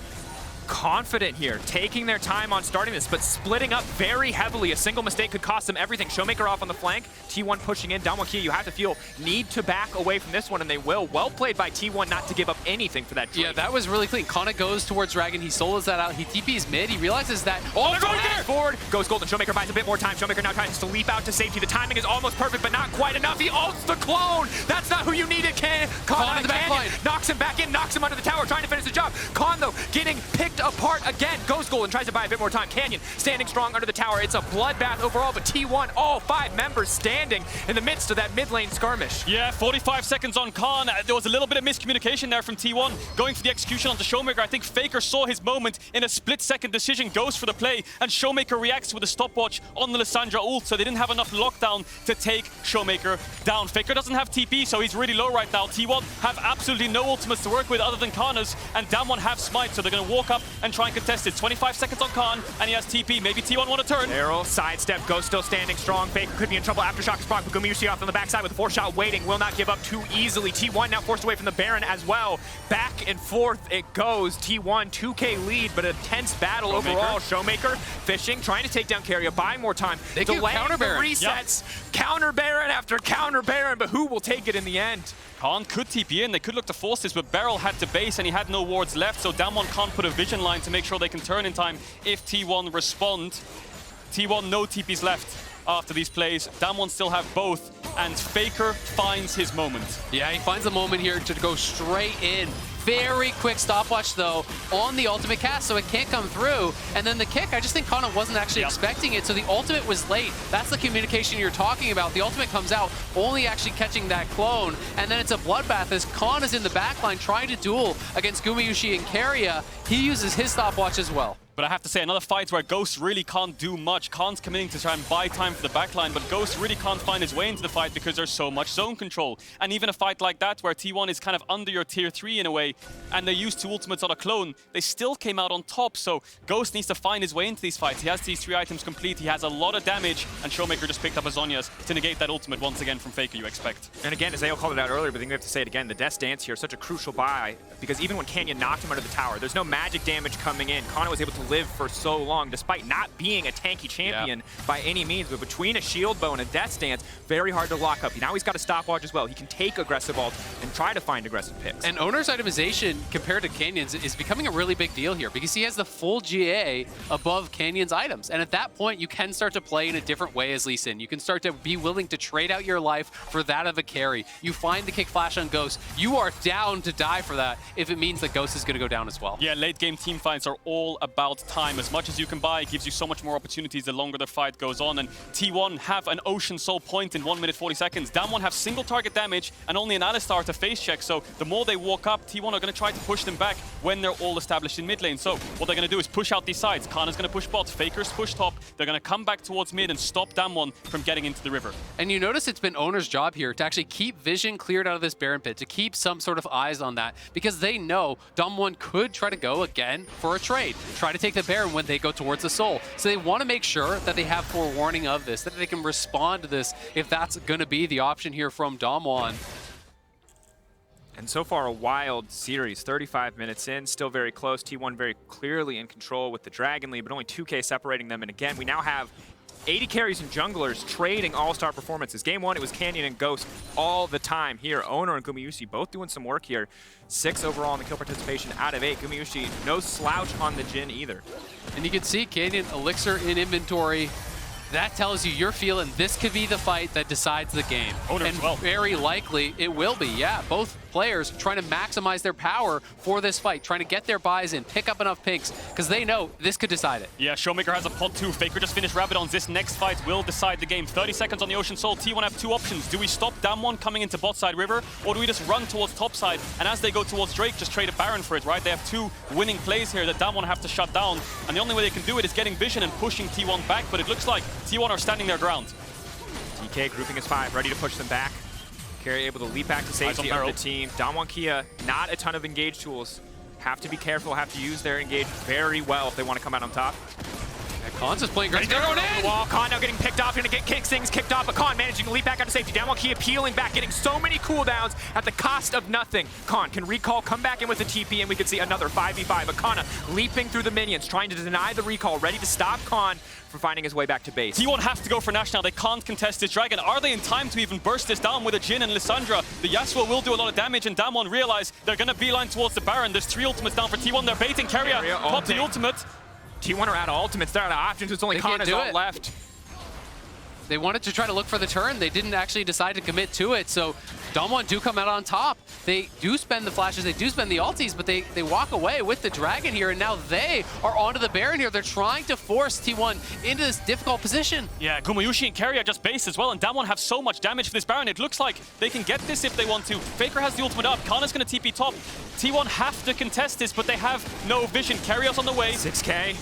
confident here, taking their time on starting this, but splitting up very heavily. A single mistake could cost them everything. Showmaker off on the flank, T1 pushing in. Damwon Kia, you have to feel need to back away from this one, and they will. Well played by T1 not to give up anything for that Drake. Yeah, that was really clean. Kana goes towards Dragon, he solos that out, he TPs mid, he realizes that, oh, they're going there! Forward, goes Golden. Showmaker buys a bit more time. Showmaker now tries to leap out to safety. The timing is almost perfect, but not quite enough. He ults the clone! That's not who you needed, Kana in the back line. Knocks him back in, knocks him under the tower, trying to finish the job. Khan, though, getting picked apart again. Goes Golden, tries to buy a bit more time. Canyon standing strong under the tower. It's a bloodbath overall, but T1, all 5 members standing in the midst of that mid lane skirmish. Yeah, 45 seconds on Khan. There was a little bit of miscommunication there from T1. Going for the execution onto Showmaker. I think Faker saw his moment in a split-second decision, goes for the play, and Showmaker reacts with a stopwatch on the Lissandra ult, so they didn't have enough lockdown to take Showmaker down. Faker doesn't have TP, so he's really low right now. T1 have absolutely no ultimates to work with other than Kana's, and Damwon have smite, so they're going to walk up and try and contest it. 25 seconds on Khan, and he has TP. Maybe T1 want to turn. Arrow, sidestep, Ghost still standing strong. Faker could be in trouble. Aftershock is proc, but Gumayusi off on the backside with a 4-shot waiting. Will not give up too easily. T1 now forced away from the Baron as well. Back and forth it goes. T1, 2K lead, but a tense battle overall. Showmaker fishing, trying to take down Keria, buying more time. They can counter Baron. Resets. Yep. Counter Baron after counter Baron, but who will take it in the end? Khan could TP in, they could look to force this, but Beryl had to base and he had no wards left, so Damwon can't put a vision line to make sure they can turn in time if T1 respond. T1, no TPs left after these plays. Damwon still have both, and Faker finds his moment. Yeah, he finds a moment here to go straight in. Very quick stopwatch, though, on the ultimate cast, so it can't come through. And then the kick, I just think Kana wasn't actually expecting it, so the ultimate was late. That's the communication you're talking about. The ultimate comes out, only actually catching that clone, and then it's a bloodbath as Kana's in the backline trying to duel against Gumayusi and Keria. He uses his stopwatch as well. But I have to say, another fight where Ghost really can't do much. Khan's committing to try and buy time for the backline, but Ghost really can't find his way into the fight because there's so much zone control. And even a fight like that, where T1 is kind of under your tier 3 in a way, and they used 2 ultimates on a clone, they still came out on top. So Ghost needs to find his way into these fights. He has these 3 items complete, he has a lot of damage, and Showmaker just picked up a Zhonya's to negate that ultimate once again from Faker, you expect. And again, as Ayo called it out earlier, but I think we have to say it again, the Death Dance here is such a crucial buy, because even when Canyon knocked him under the tower, there's no magic damage coming in. Kana was able to live for so long, despite not being a tanky champion by any means, but between a shield bow and a Death Stance, very hard to lock up. Now he's got a stopwatch as well. He can take aggressive ult and try to find aggressive picks. And Owner's itemization compared to Canyon's is becoming a really big deal here because he has the full GA above Canyon's items. And at that point, you can start to play in a different way as Lee Sin. You can start to be willing to trade out your life for that of a carry. You find the kick flash on Ghost. You are down to die for that if it means that Ghost is going to go down as well. Yeah, late game team fights are all about time. As much as you can buy, it gives you so much more opportunities the longer the fight goes on. And T1 have an Ocean Soul point in 1 minute 40 seconds. Damwon have single target damage and only an Alistar to face check. So the more they walk up, T1 are going to try to push them back when they're all established in mid lane. So what they're going to do is push out these sides. Kana's going to push bot, Faker's push top. They're going to come back towards mid and stop Damwon from getting into the river. And you notice it's been Owner's job here to actually keep vision cleared out of this Baron pit, to keep some sort of eyes on that, because they know Damwon could try to go again for a trade, try to take the Baron when they go towards the Soul. So they want to make sure that they have forewarning of this, that they can respond to this if that's going to be the option here from Damwon. And so far, a wild series. 35 minutes in, still very close. T1 very clearly in control with the Dragon lead, but only 2K separating them. And again, we now have 80 carries and junglers trading all-star performances. Game 1, it was Canyon and Ghost all the time here. Owner and Gumayusi both doing some work here. 6 overall in the kill participation out of 8. Gumayusi, no slouch on the Jhin either. And you can see Canyon Elixir in inventory. That tells you you're feeling this could be the fight that decides the game. Owner and as well. Very likely it will be, yeah. Both players trying to maximize their power for this fight, trying to get their buys in, pick up enough pinks, because they know this could decide it. Yeah, Showmaker has a pot 2. Faker just finished Rabadon's. This next fight will decide the game. 30 seconds on the Ocean Soul. T1 have 2 options. Do we stop Damwon coming into bot side river, or do we just run towards top side, and as they go towards Drake, just trade a Baron for it, right? They have 2 winning plays here that Damwon have to shut down, and the only way they can do it is getting vision and pushing T1 back, but it looks like T1 are standing their ground. DK grouping as 5, ready to push them back. Carry able to leap back to safety of the team. Damwon Kia, not a ton of engage tools. Have to be careful, have to use their engage very well if they want to come out on top. Khan's is playing great. They're going in! The wall. Khan now getting picked off, gonna get things kicked off, but Khan managing to leap back out to safety. Damwon Kia peeling back, getting so many cooldowns at the cost of nothing. Khan can recall, come back in with the TP, and we could see another 5v5. But Kana leaping through the minions, trying to deny the recall, ready to stop Khan from finding his way back to base. T1 have to go for Nash now. They can't contest this Dragon. Are they in time to even burst this down with a Jhin and Lissandra? The Yasuo will do a lot of damage, and Damwon realize they're gonna beeline towards the Baron. There's 3 ultimates down for T1. They're baiting Keria. Pop the ultimate. T1 are out of ultimates, they're out of options, it's only Kana's ult left. They wanted to try to look for the turn. They didn't actually decide to commit to it, so Damwon do come out on top. They do spend the flashes, they do spend the ultis, but they walk away with the Dragon here, and now they are onto the Baron here. They're trying to force T1 into this difficult position. Yeah, Gumayusi and Keria just based as well, and Damwon have so much damage for this Baron. It looks like they can get this if they want to. Faker has the ultimate up. Kana's going to TP top. T1 have to contest this, but they have no vision. Keria's on the way. 6K.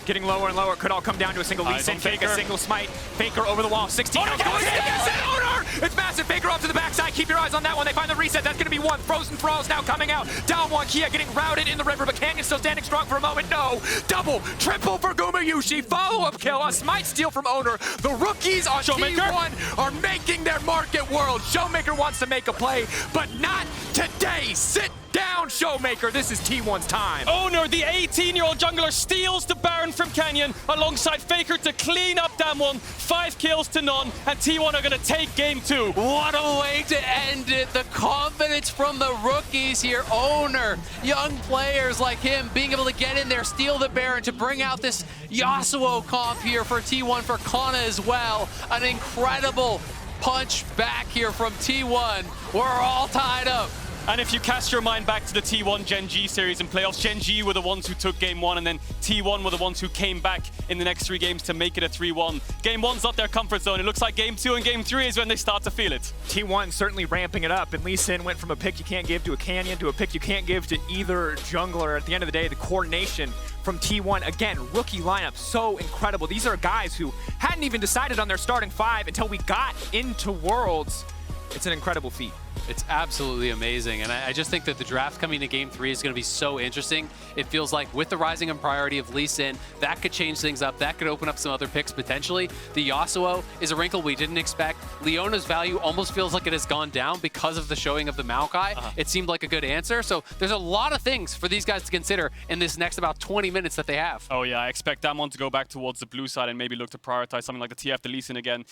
Getting lower and lower. Could all come down to a single Lee Sin kick, a single smite. Faker over the wall. 16. Owner! It's massive. Faker off to the backside. Keep your eyes on that one. They find the reset. That's going to be 1. Frozen Thralls now coming out. Damwon Kia getting routed in the river, but Canyon still standing strong for a moment. No. Double, triple for Gumayusi. Follow-up kill. A smite steal from Owner. The rookies on T1 are making their mark at World. Showmaker wants to make a play, but not today. Sit down, Showmaker. This is T1's time. Owner, the 18-year-old jungler, steals the Baron from Canyon alongside Faker to clean up Damwon. 5 kills to none, and T1 are going to take game 2. What a way to end it. The confidence from the rookies here. Owner, young players like him being able to get in there, steal the Baron to bring out this Yasuo comp here for T1 for Kana as well. An incredible punch back here from T1. We're all tied up. And if you cast your mind back to the T1 Gen G series in playoffs, Gen G were the ones who took game 1, and then T1 were the ones who came back in the next 3 games to make it a 3-1. Game 1's not their comfort zone. It looks like game 2 and game 3 is when they start to feel it. T1 certainly ramping it up, and Lee Sin went from a pick you can't give to a Canyon to a pick you can't give to either jungler. At the end of the day, the coordination from T1, again, rookie lineup, so incredible. These are guys who hadn't even decided on their starting 5 until we got into Worlds. It's an incredible feat. It's absolutely amazing, and I just think that the draft coming to Game 3 is going to be so interesting. It feels like with the rising in priority of Lee Sin, that could change things up. That could open up some other picks potentially. The Yasuo is a wrinkle we didn't expect. Leona's value almost feels like it has gone down because of the showing of the Maokai. It seemed like a good answer, so there's a lot of things for these guys to consider in this next about 20 minutes that they have. Oh yeah, I expect Damwon to go back towards the blue side and maybe look to prioritize something like the TF, the Lee Sin again.